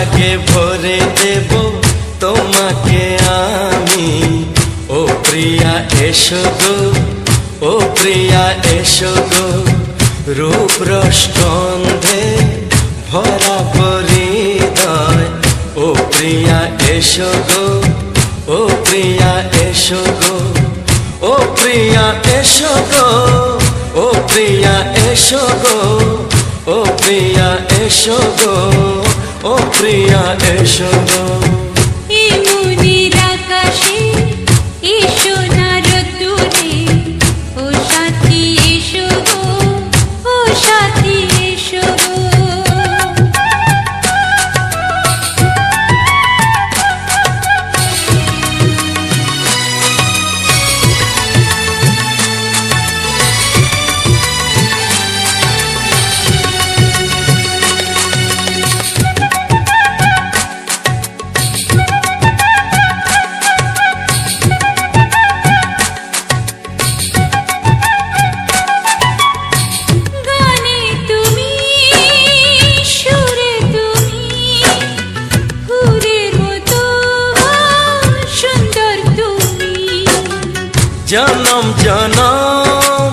সোহাগে ভরে দেব তোমাকে আমি। ও প্রিয়া এসো গো, ও প্রিয়া এসো গো, রূপ রস গন্ধে ভরা হৃদয়। ও প্রিয়া এসো গো, ও প্রিয়া এসো গো, ও প্রিয়া এসো গো, ও প্রিয়া এসো গো, ও প্রিয়া এসো গো, ও প্রিয়া এসো গো। এই মনের আকাশে এসো না রোদ্দুরে, ও সাথী এসো গো, ও সাথী এসো গো। জনম জনম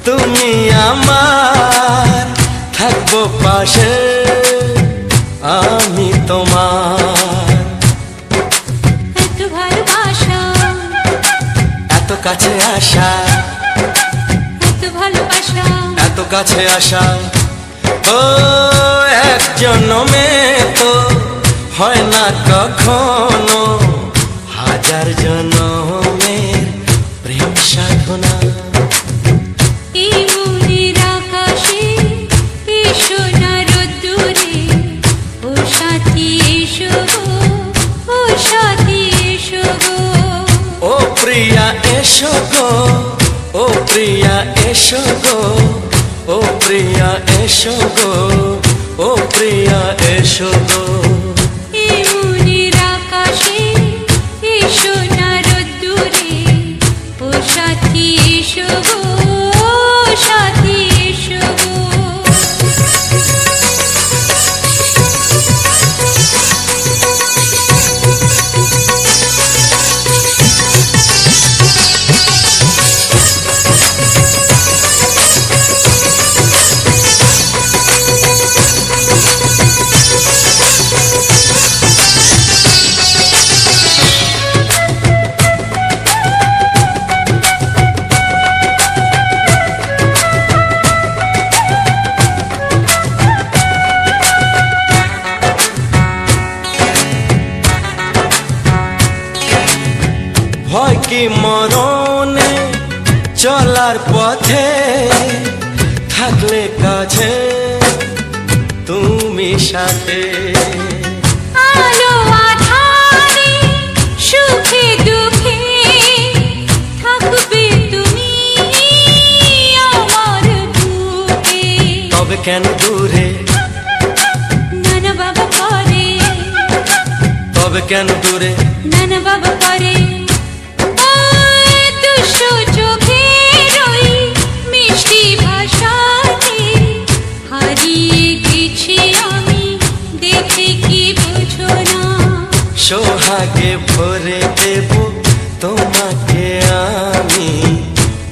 তুমি আমার, থাকবো পাশে আমি তোমার। এত ভালোবাসা, এত কাছে আসা, এত ভালোবাসা, এত কাছে আসা। ও এক জনমে তো হয় না কখনো, হাজার জনমের প্রেম সাধনা। এই মনের আকাশে এসো না রোদ্দুরে, ও সাথী এসো গো, ও সাথী এসো গো। ও প্রিয়া এসো গো, ও প্রিয়া এসো গো, ও প্রিয়া এসো গো, ও প্রিয়া এসো গো। এই মনের আকাশে এসো না রোদ্দুরে, ও সাথী এসো গো, ও সাথী এসো গো। ভয় কি মরণে চলার পথে, থাকলে কাছে তুমি সাথে। আলো আঁধারে সুখে দুঃখে থাকবে তুমি আমার বুকে। তবে কেন দূরে, নানা বাবা করে, তবে কেন দূরে, নানা বাবা করে। দুষ্ট চোখের ওই মিষ্টি ভাষাতে হারিয়ে গেছি আমি, দেখে কি বুঝো না। সোহাগে ভরে দেব তোমাকে আমি।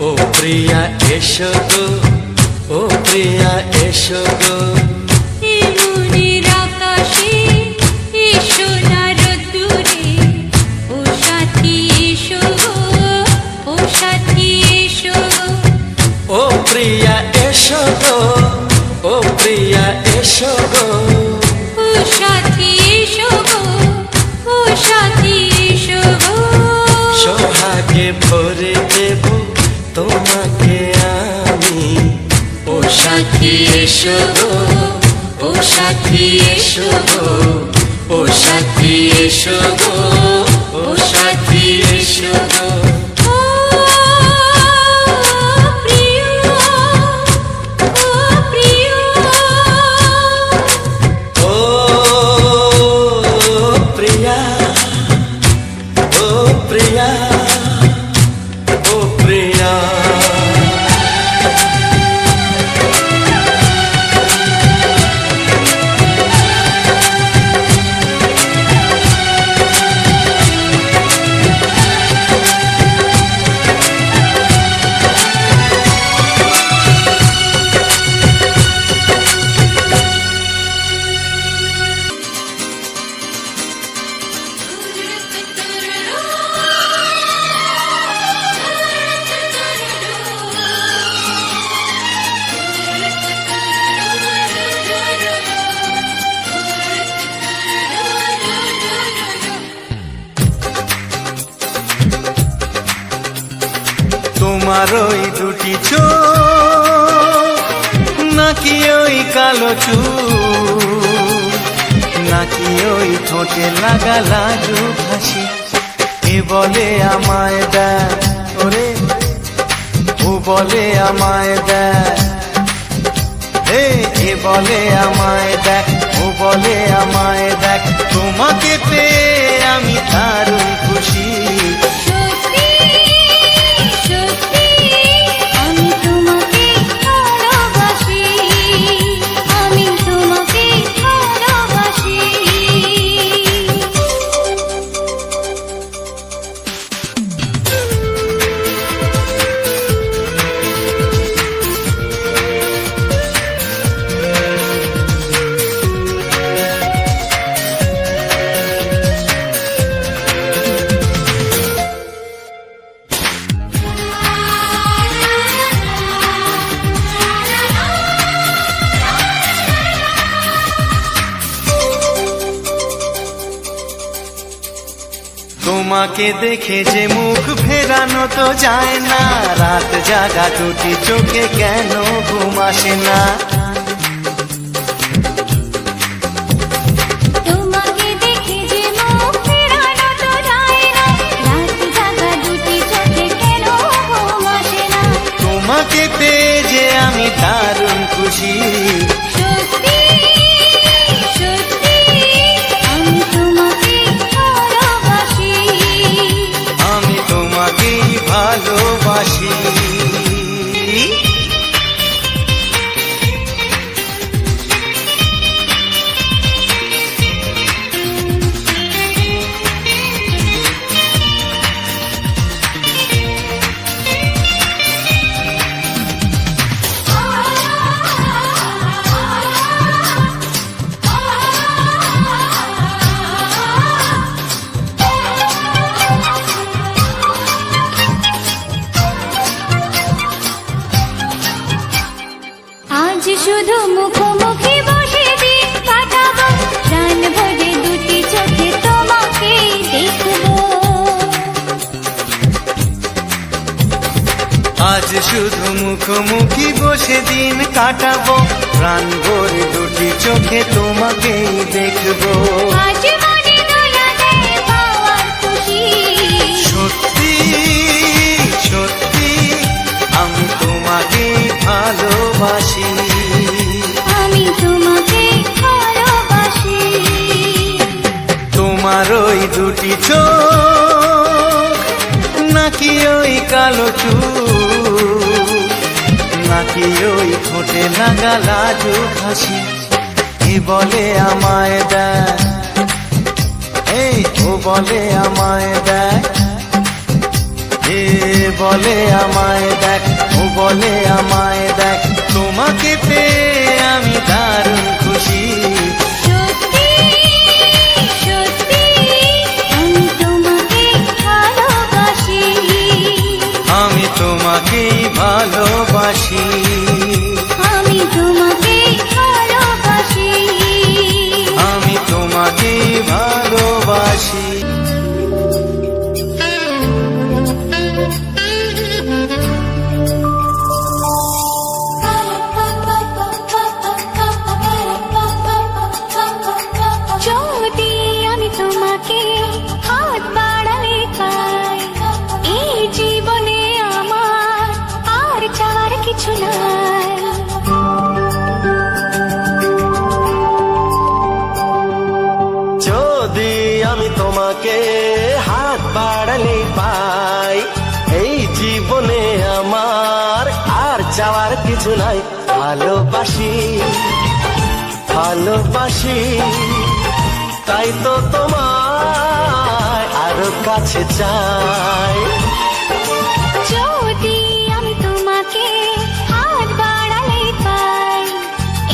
ও প্রিয়া এসো গো, ও প্রিয়া এসো গো। এই মনের আকাশে এসো না রোদ্দুরে, ও সাথী এসো গো, ও সাথী এসো গো। ও প্রিয়া এসো গো, ও প্রিয়া এসো গো, ও সাথী এসো গো, ও সাথী এসো গো। সোহাগে ভরে দেব তোমাকে আমি। ও সাথী এসো গো, ও সাথী এসো গো, ও সাথী এসো গো, ও সাথী এসো গো। ও প্রিয়, ও প্রিয়, ও প্রিয়া, ও প্রিয়া, ও প্রিয়া। তোমার ওই দুটি চোখ নাকি ওই কালো চুল নাকি ওই ঠোঁটে লাগা লাজুক হাসি এ বলে আমায় দেখ ওরে ও বলে আমায় দেখ এ বলে আমায় দেখ ও বলে আমায় দেখ তোমাকে পেয়ে আমি দারুণ খুশি সত্যি সত্যি আমি তোমাকে ভালোবাসি আমি তোমাকে ভালোবাসি তোমাকে দেখে যে মুখ ফেরানো তো যায় না রাত জাগা দুটি চোখে কেন ঘুম আসে না তোমাকে দেখে যে মুখ ফেরানো তো যায় না রাত জাগা দুটি চোখে কেন ঘুম আসে না তোমাকে পেয়ে যে আমি দারুণ খুশি সত্যি সত্যি আমি তোমাকে ভালোবাসি আমি তোমাকেই ভালোবাসি আজ শুধু মুখোমুখি বসে দিন কাটাবো প্রাণ ভরে দুটি চোখে তোমাকে দেখবো আজ শুধু মুখোমুখি বসে দিন কাটাবো প্রাণ ভরে দুটি চোখে তোমাকেই দেখবো আজ মনে দোলা দেয় পাওয়ার খুশি সত্যি সত্যি আমি তোমাকেই ভালোবাসি আমি তোমাকে ভালোবাসি তোমার ওই দুটি চোখ নাকি ওই কালো চুল নাকি ওই ঠোঁটে লাগা লাজুক হাসি এ বলে আমায় দেখ এই ও বলে আমায় দেখ এ বলে আমায় দেখ ও বলে আমায় দেখ তোমাকে পেয়ে আমি দারুণ খুশি সত্যি সত্যি আমি তোমাকে ভালোবাসি আমি তোমাকেই ভালোবাসি আমি তোমাকে ভালোবাসি আমি তোমাকেই ভালোবাসি যদি আমি তোমাকে হাত বাড়ালে পাই এই জীবনে আমার আর চাওয়ার কিছু নাই যদি আমি তোমাকে হাত বাড়ালে পাই এই জীবনে আমার আর চাওয়ার কিছু নাই ভালোবাসি ভালোবাসি তাই তো তোমায় আরো কাছে চাই যদি আমি তোমাকে হাত বাড়ালে পাই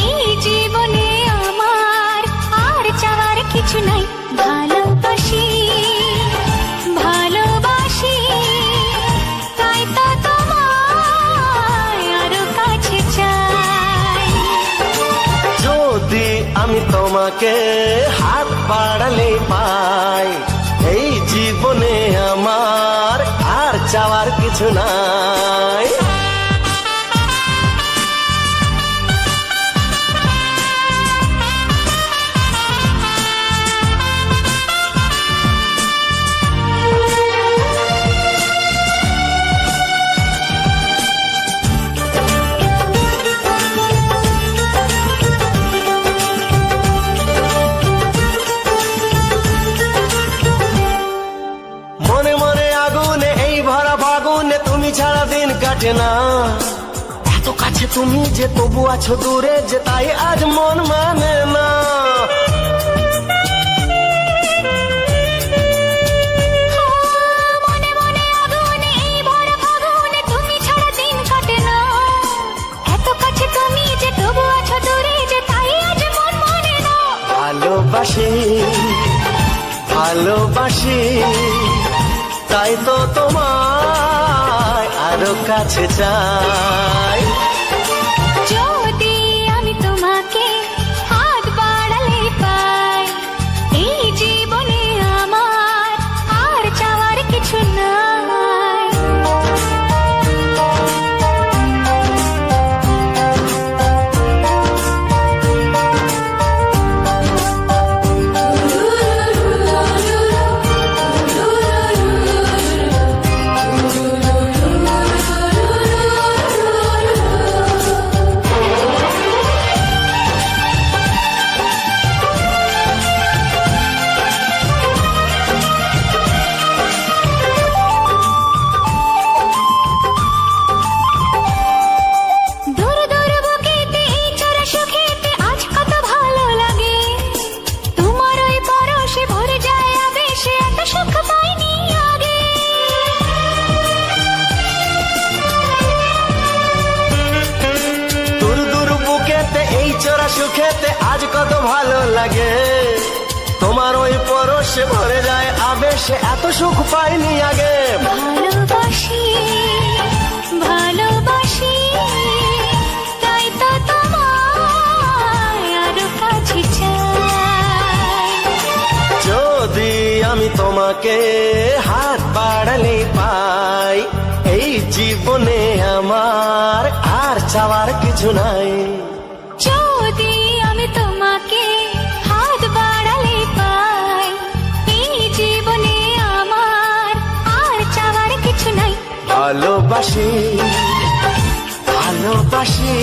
এই জীবনে আমার আর চাওয়ার কিছু নাই ভালোবাসি ভালোবাসি তাই তো তোমায় আরো কাছে চাই যদি আমি তোমাকে হাত বাড়ালে পাই এই জীবনে আমার আর চাওয়ার কিছু নাই। মনে মনে আগুনে এই ভরা ফাগুনে তুমি ছাড়া দিন কাটে না। এত কাছে তুমি যে তবু আছো দূরে যে তাই আজ মন মানে না। মনে মনে আগুনে এই ভরা ফাগুনে তুমি ছাড়া দিন কাটে না। এত কাছে তুমি যে তবু আছো দূরে যে তাই আজ মন মানে না। ভালোবাসি ভালোবাসি তাই তো তোমায় আরো কাছে চাই। যদি আমি তোমাকে হাত বাড়ালে পাই, এই জীবনে আমার আর চাওয়ার কিছু নাই। দূর দূর বুকেতে এই চোরা সুখেতে আজ কত ভালো লাগে। তোমার ওই পরশে ভরে যায় আবেশে, এত সুখ পাইনি আগে। দূর দূর বুকেতে এই চোরা সুখেতে আজ কত ভালো লাগে। তোমার ওই পরশে ভরে যায় আবেশে, এত সুখ পাইনি আগে। ভালোবাসি ভালোবাসি তাই তো তোমায় আরো কাছে চাই। যদি আমি তোমাকে হাত বাড়ালে পাই, এই জীবনে আমার আর চাওয়ার কিছু নাই। যদি আমি তোমাকে হাত বাড়ালে পাই, এই জীবনে আমার আর চাওয়ার কিছু নাই। ভালোবাসি ভালোবাসি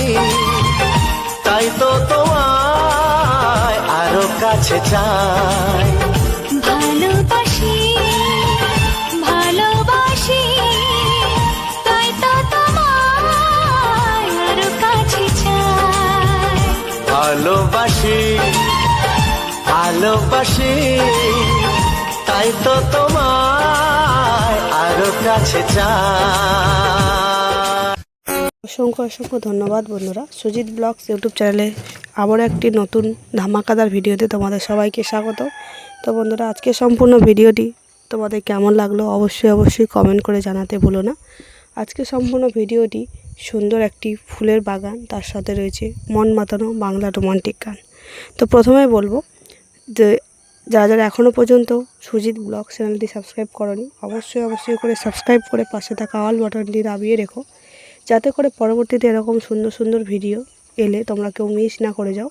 তাই তো তোমায় আরো কাছে চাই। ভালোবাসি ভালোবাসি তাই তো তোমায় আরো কাছে চাই। ভালোবাসি ভালোবাসি তাই তো তোমায় আরো কাছে চাই। অসংখ্য অসংখ্য ধন্যবাদ বন্ধুরা। সুজিত ব্লগস ইউটিউব চ্যানেলে আবারও একটি নতুন ধামাকাদার ভিডিওতে তোমাদের সবাইকে স্বাগত। তো বন্ধুরা, আজকে সম্পূর্ণ ভিডিওটি তোমাদের কেমন লাগলো অবশ্যই কমেন্ট করে জানাতে ভুলো না। আজকে সম্পূর্ণ ভিডিওটি সুন্দর একটি ফুলের বাগান, তার সাথে রয়েছে মন মাতানো বাংলা রোমান্টিক গান। তো প্রথমেই বলবো যে যারা এখনও পর্যন্ত সুজিত ব্লগ চ্যানেলটি সাবস্ক্রাইব করনি, অবশ্যই করে সাবস্ক্রাইব করে পাশে থাকা অল বাটনটি দাবিয়ে রেখো, যাতে করে পরবর্তীতে এরকম সুন্দর সুন্দর ভিডিও এলে তোমরা কেউ মিস না করে যাও।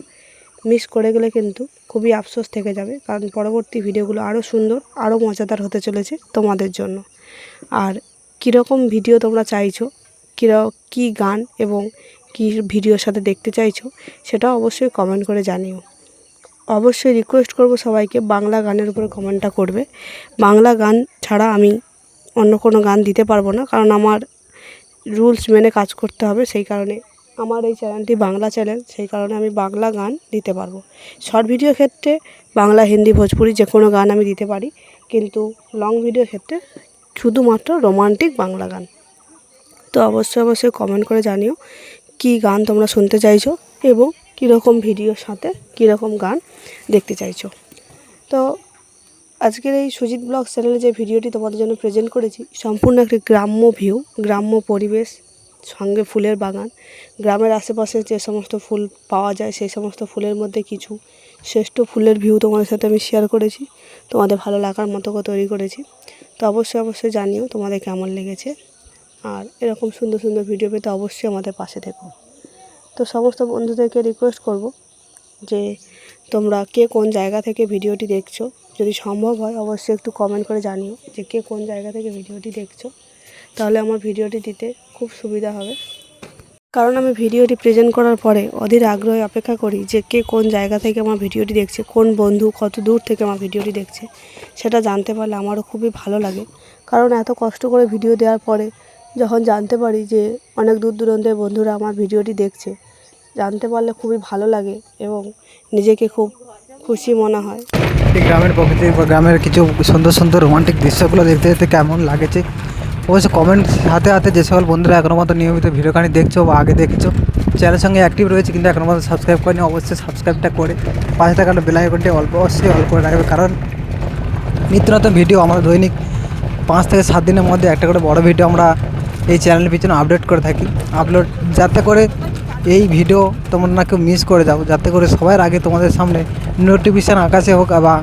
মিস করে গেলে কিন্তু খুবই আফসোস থেকে যাবে, কারণ পরবর্তী ভিডিওগুলো আরও সুন্দর আরও মজাদার হতে চলেছে তোমাদের জন্য। আর কীরকম ভিডিও তোমরা চাইছো, কী গান এবং কী ভিডিওর সাথে দেখতে চাইছো, সেটা অবশ্যই কমেন্ট করে জানিও। অবশ্যই রিকোয়েস্ট করব সবাইকে বাংলা গানের উপরে কমেন্টটা করবে। বাংলা গান ছাড়া আমি অন্য কোনো গান দিতে পারবো না, কারণ আমার রুলস মেনে কাজ করতে হবে। সেই কারণে আমার এই চ্যানেলটি বাংলা চ্যানেল, সেই কারণে আমি বাংলা গান দিতে পারবো। শর্ট ভিডিও ক্ষেত্রে বাংলা, হিন্দি, ভোজপুরি যে কোনো গান আমি দিতে পারি, কিন্তু লং ভিডিও ক্ষেত্রে শুধুমাত্র রোমান্টিক বাংলা গান। তো অবশ্যই কমেন্ট করে জানিও কী গান তোমরা শুনতে চাইছো এবং কীরকম ভিডিওর সাথে কীরকম গান দেখতে চাইছো। তো আজকের এই সুজিত ব্লগ চ্যানেলে যে ভিডিওটি তোমাদের জন্য প্রেজেন্ট করেছি, সম্পূর্ণ একটি গ্রাম্য ভিউ, গ্রাম্য পরিবেশ, সঙ্গে ফুলের বাগান। গ্রামের আশেপাশে যে সমস্ত ফুল পাওয়া যায় সেই সমস্ত ফুলের মধ্যে কিছু শ্রেষ্ঠ ফুলের ভিউ তোমাদের সাথে আমি শেয়ার করেছি, তোমাদের ভালো লাগার মতো করে তৈরি করেছি। তো অবশ্যই অবশ্যই জানিও তোমাদের কেমন লেগেছে। আর এরকম সুন্দর সুন্দর ভিডিও পেতে অবশ্যই আমাদের পাশে থেকো। তো সমস্ত বন্ধুদেরকে রিকোয়েস্ট করব যে তোমরা কে কোন জায়গা থেকে ভিডিওটি দেখছো, যদি সম্ভব হয় অবশ্যই একটু কমেন্ট করে জানিও যে কে কোন জায়গা থেকে ভিডিওটি দেখছো, তাহলে আমার ভিডিওটি দিতে খুব সুবিধা হবে। কারণ আমি ভিডিওটি প্রেজেন্ট করার পরে অধীর আগ্রহে অপেক্ষা করি যে কে কোন জায়গা থেকে আমার ভিডিওটি দেখছে, কোন বন্ধু কত দূর থেকে আমার ভিডিওটি দেখছে, সেটা জানতে পারলে আমারও খুবই ভালো লাগে। কারণ এত কষ্ট করে ভিডিও দেওয়ার পরে যখন জানতে পারি যে অনেক দূর দূরান্তের বন্ধুরা আমার ভিডিওটি দেখছে, জানতে পারলে খুবই ভালো লাগে এবং নিজেকে খুব খুশি মনে হয়। এই গ্রামের প্রকৃতি বা গ্রামের কিছু সুন্দর সুন্দর রোমান্টিক দৃশ্যগুলো দেখতে দেখতে কেমন লাগেছে অবশ্যই কমেন্ট হাতে হাতে। যে সকল বন্ধুরা এখনও মতো নিয়মিত ভিডিওখানি দেখছো বা আগে দেখেছো, চ্যানেলের সঙ্গে অ্যাক্টিভ রয়েছে কিন্তু এখনও মতো সাবস্ক্রাইব করেনি, অবশ্যই সাবস্ক্রাইবটা করে পাশে থাকা বেল আইকনটি অবশ্যই অল করে রাখবে। কারণ নিত্য নতুন ভিডিও আমাদের দৈনিক 5 থেকে 7 দিনের মধ্যে একটা করে বড় ভিডিও আমরা এই চ্যানেলের পিছনে আপডেট করে থাকি আপলোড, যাতে করে এই ভিডিও তোমরা না কেউ মিস করে যাও, যাতে করে সবার আগে তোমাদের সামনে নোটিফিকেশান আকাশে হোক বা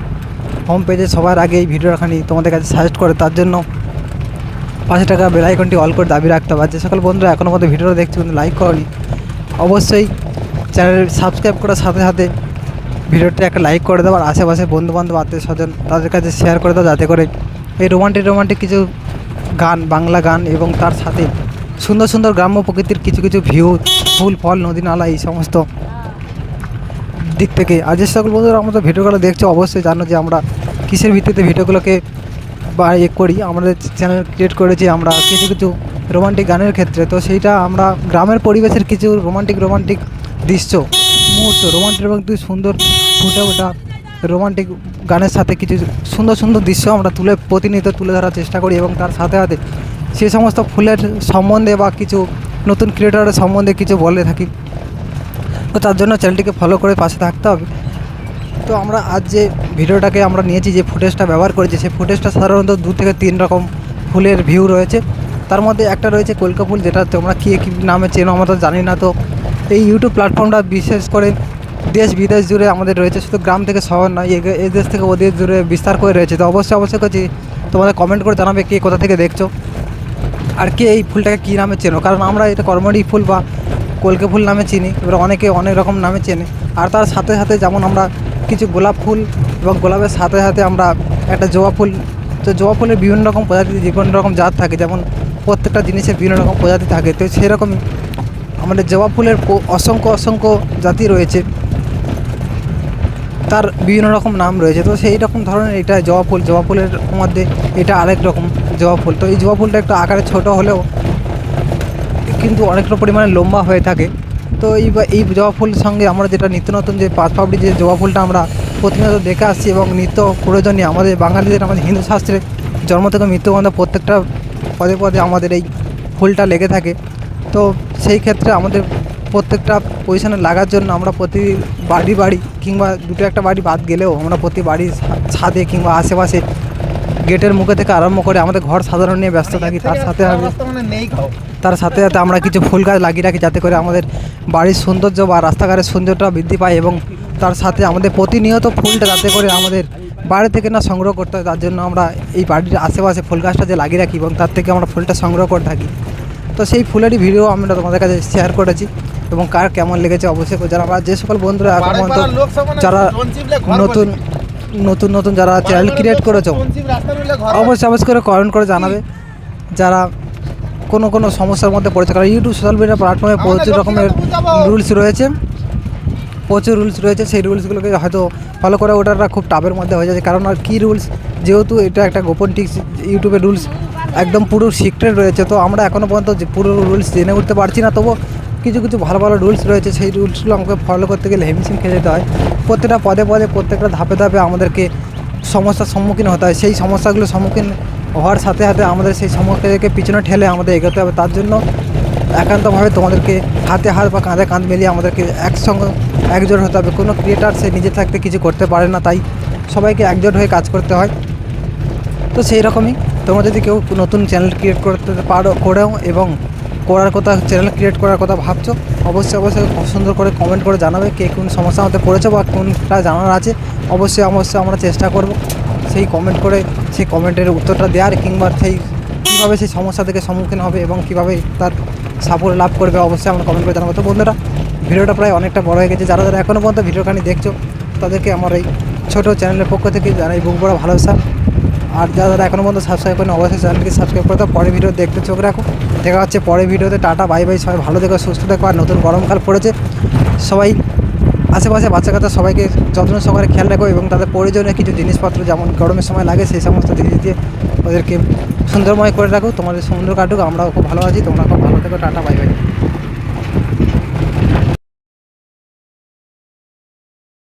হোম পেজে সবার আগে এই ভিডিওখানি তোমাদের কাছে সাজেস্ট করে। তার জন্য পাশে টাকা বেল আইকনটি অল করে দাবি রাখতে হবে। আর যে সকল বন্ধুরা এখনও মধ্যে ভিডিওটা দেখছো কিন্তু লাইক করনি, অবশ্যই চ্যানেল সাবস্ক্রাইব করার সাথে সাথে ভিডিওটা একটা লাইক করে দাও। আর আশেপাশে বন্ধুবান্ধব আত্মীয় স্বজন তাদের কাছে শেয়ার করে দাও, যাতে করে এই রোমান্টিক কিছু গান, বাংলা গান এবং তার সাথে সুন্দর সুন্দর গ্রাম্য প্রকৃতির কিছু কিছু ভিউ, ফুল ফল, নদী নালা, এই সমস্ত দিক থেকে। আর যে সকল বন্ধুরা আমাদের ভিডিওগুলো দেখছো অবশ্যই জানো যে আমরা কিসের ভিত্তিতে ভিডিওগুলোকে বা করি। আমাদের চ্যানেল ক্রিয়েট করেছি আমরা কিছু কিছু রোমান্টিক গানের ক্ষেত্রে। তো সেইটা আমরা গ্রামের পরিবেশের কিছু রোমান্টিক দৃশ্য, মুহূর্ত, রোমান্টিক এবং সুন্দর ফুটে ওঠা রোমান্টিক গানের সাথে কিছু সুন্দর সুন্দর দৃশ্য আমরা প্রতিনিয়ত তুলে ধরার চেষ্টা করি এবং তার সাথে সাথে সে সমস্ত ফুলের সম্বন্ধে বা কিছু নতুন ক্রিয়েটরের সম্বন্ধে কিছু বলে থাকি। তো তার জন্য চ্যানেলটিকে ফলো করে পাশে থাকতে হবে। তো আমরা আজ যে ভিডিওটাকে আমরা নিয়েছি, যে ফুটেজটা ব্যবহার করেছি, সেই ফুটেজটা সাধারণত 2 থেকে 3 রকম ফুলের ভিউ রয়েছে। তার মধ্যে একটা রয়েছে কলকা ফুল, যেটা তোমরা কী নামে চেনো আমরা তো জানি না। তো এই ইউটিউব প্ল্যাটফর্মটা বিশেষ করে দেশ বিদেশ জুড়ে আমাদের রয়েছে, শুধু গ্রাম থেকে শহর নয়, এই দেশ থেকে ওদের জুড়ে বিস্তার করে রয়েছে। তো অবশ্যই করছি তোমাদের কমেন্ট করে জানাবে কে কোথা থেকে দেখছো আর কে এই ফুলটাকে কী নামে চেনো। কারণ আমরা এটা কর্মরি ফুল বা কলকে ফুল নামে চিনি, এবার অনেকে অনেক রকম নামে চেনে। আর তার সাথে সাথে যেমন আমরা কিছু গোলাপ ফুল এবং গোলাপের সাথে সাথে আমরা একটা জবা ফুল, তো জবা ফুলের বিভিন্ন রকম প্রজাতি, বিভিন্ন রকম জাত থাকে, যেমন প্রত্যেকটা জিনিসের বিভিন্ন রকম প্রজাতি থাকে। তো সেরকমই আমাদের জবা ফুলের অসংখ্য জাতি রয়েছে, তার বিভিন্ন রকম নাম রয়েছে। তো সেই রকম ধরনের এটা জবা ফুলের মধ্যে এটা আরেক রকম জবা ফুল। তো এই জবা ফুলটা একটু আকারে ছোট হলেও কিন্তু অনেকটা পরিমাণে লম্বা হয়ে থাকে। তো এই জবা ফুলের সঙ্গে আমরা যেটা নিত্য নতুন যে 5 পাপড়ি যে জবা ফুলটা আমরা প্রতিনিয়ত দেখে আসছি এবং নিত্য প্রয়োজনীয় আমাদের বাঙালিদের, আমাদের হিন্দু শাস্ত্রে জন্ম থেকে মৃত্যু পর্যন্ত প্রত্যেকটা পদে পদে আমাদের এই ফুলটা লেগে থাকে। তো সেই ক্ষেত্রে আমাদের প্রত্যেকটা পজিশনে লাগার জন্য আমরা প্রতি বাড়ি কিংবা 2-1 বাড়ি বাদ গেলেও আমরা প্রতি বাড়ির ছাদে কিংবা আশেপাশে গেটের মুখে থেকে আরম্ভ করে আমাদের ঘর সাধারণ নিয়ে ব্যস্ত থাকি। তার সাথে আমরা কিছু ফুল গাছ লাগিয়ে রাখি, যাতে করে আমাদের বাড়ির সৌন্দর্য বা রাস্তাঘাটের সৌন্দর্যটা বৃদ্ধি পায় এবং তার সাথে আমাদের প্রতিনিয়ত ফুলটা যাতে করে আমাদের বাইরে থেকে না সংগ্রহ করতে হয়, তার জন্য আমরা এই বাড়ির আশেপাশে ফুল গাছটা যে লাগিয়ে রাখি এবং তার থেকে আমরা ফুলটা সংগ্রহ করে থাকি। তো সেই ফুলেরই ভিডিও আমরা তোমাদের কাছে শেয়ার করেছি এবং কার কেমন লেগেছে অবশ্যই জানাবো। আর যে সকল বন্ধুরা এখন পর্যন্ত যারা নতুন যারা চ্যানেল ক্রিয়েট করেছো অবশ্যই করে কমেন্ট করে জানাবে। যারা কোনো সমস্যার মধ্যে পড়েছে, কারণ ইউটিউব সোশ্যাল মিডিয়া প্ল্যাটফর্মে প্রচুর রকমের রুলস রয়েছে, সেই রুলসগুলোকে হয়তো ফলো করে ওটারা খুব টাফের মধ্যে হয়ে যাচ্ছে। কারণ আর কী রুলস, যেহেতু এটা একটা গোপন টিক্স, ইউটিউবের রুলস একদম পুরো সিক্রেট রয়েছে। তো আমরা এখনও পর্যন্ত পুরো রুলস জেনে উঠতে পারছি না, তবু কিছু ভালো রুলস রয়েছে, সেই রুলসগুলো আমাকে ফলো করতে গেলে হিমশিম খেয়ে যেতে হয়। প্রত্যেকটা পদে প্রত্যেকটা ধাপে আমাদেরকে সমস্যার সম্মুখীন হতে হয়। সেই সমস্যাগুলোর সম্মুখীন হওয়ার সাথে সাথে আমাদের সেই সমস্যাকে পিছনে ঠেলে আমাদের এগোতে হবে। তার জন্য একান্তভাবে তোমাদেরকে হাতে হাত বা কাঁধে কাঁধ মিলিয়ে আমাদেরকে একসঙ্গে একজোট হতে হবে। কোনো ক্রিয়েটার সে নিজে থাকতে কিছু করতে পারে না, তাই সবাইকে একজোট হয়ে কাজ করতে হয়। তো সেই রকমই তোমরা যদি কেউ নতুন চ্যানেল ক্রিয়েট করতে করেও এবং করার কথা, চ্যানেল ক্রিয়েট করার কথা ভাবছো, অবশ্যই সুন্দর করে কমেন্ট করে জানাবে কে কোন সমস্যার মধ্যে পড়েছো বা কোনটা জানার আছে। অবশ্যই আমরা চেষ্টা করব সেই কমেন্ট করে সেই কমেন্টের উত্তরটা দেওয়ার, কিংবা সেই কীভাবে সেই সমস্যা থেকে সম্মুখীন হবে এবং কীভাবে তার সাপোর্ট লাভ করবে, অবশ্যই আমরা কমেন্ট করে জানাবো। তো বন্ধুরা, ভিডিওটা প্রায় অনেকটা বড় হয়ে গেছে। যারা এখনও পর্যন্ত ভিডিওখানি দেখছো তাদেরকে আমার এই ছোটো চ্যানেলের পক্ষ থেকে জানাই বুক ভরা ভালোবাসা। আর যারা এখনও পর্যন্ত সাবস্ক্রাইব করেন অবশ্যই চ্যানেলকে সাবস্ক্রাইব করে দাও। পরের ভিডিও দেখতে চোখ রাখো। দেখা হচ্ছে পরের ভিডিওতে। Tata, bye bye. সবাই ভালো থেকো, সুস্থ থেকো। আর নতুন গরমকাল পড়েছে, সবাই আশেপাশে বাচ্চা কাচ্চা সবাইকে যত্ন সহকারে খেয়াল রাখো এবং তাদের প্রয়োজনীয় কিছু জিনিসপত্র যেমন গরমের সময় লাগে সেই সমস্ত জিনিস দিয়ে ওদেরকে সুন্দরময় করে রাখো। তোমাদের সুন্দর কাটুক। আমরাও খুব ভালো আছি, তোমরা খুব ভালো থেকো। Tata, bye bye.